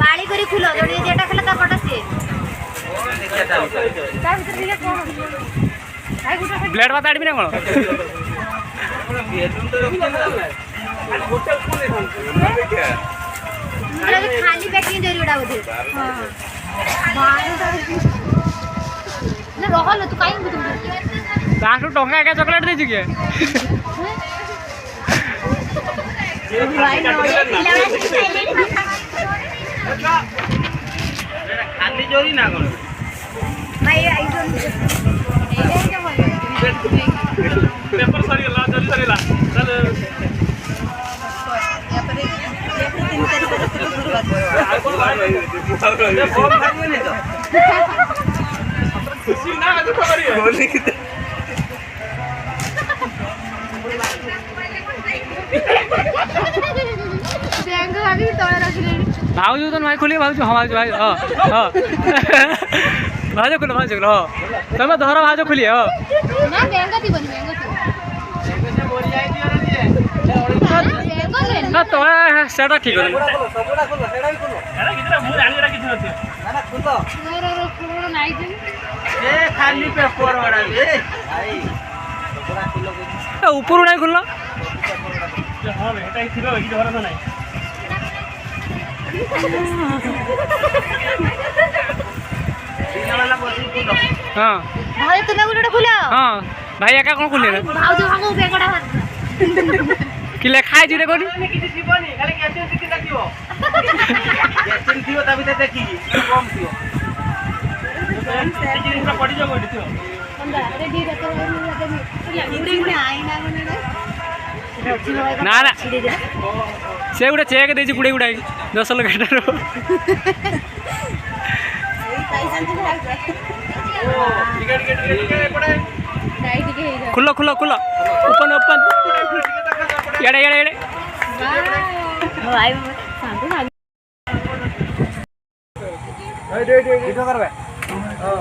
पाली करी खुलो जोड़ी जेटा खला का पटा से ता भीतर दिले कोन भाई गुटा ब्लेड बात आडबी ना कोन खाली पैकिंग देरी उड़ा बोधे हां ना रहल तू काई बुतु तासु टंका का चॉकलेट दे के भाई खाली जोरी ना कोन भाई आई जोन एगे के बोल पेपर सरी ला जोरी सरी ला चल या पर 3 तारीख को शुरू ये फॉर्म भरिए नहीं तो खुशी ना तो खबरिए बोली कि बैंक अभी तोड़ रखले भाउजू तो भाई खुली भाउजू हम भाई हां हां भाजो खुलो हां तमे धर भाजो खुली हां ना बैंक थी बन बैंक से बोल जाई दियो ना तो सेटा ठीक है सबड़ा खुलो सेड़ा भी खुलो अरे कितना मुंह आनी रा किछ नथि ना खुलो खुलो नाइ दिन ए खाली पेपर वाला ए भाई सबड़ा खुलो ऊपर नहीं खुललो हां एटा ही थिलो ई धरन नाही वाला बोल खुलो हां भाई तुमे गुडा खुलो हां भाई एका कोन खुले भाउजो भागो बेगडा कि लेखा है जिरे कोनी किछि जीवनी खाली कैसे किछि देखियो कैसे थियो तभी ते देखी कम थियो ये जिनिस पड़ी जाओ गोटी थियो अंदा रेडी रखो गुडी आईना ना ना से गुडे चेक देछि गुडे गुडा 10 लाख रो खुलो खुलो खुलो ओपन ओपन येड़े येड़े येड़े भाई सांतु ना ए दे दे करबे हां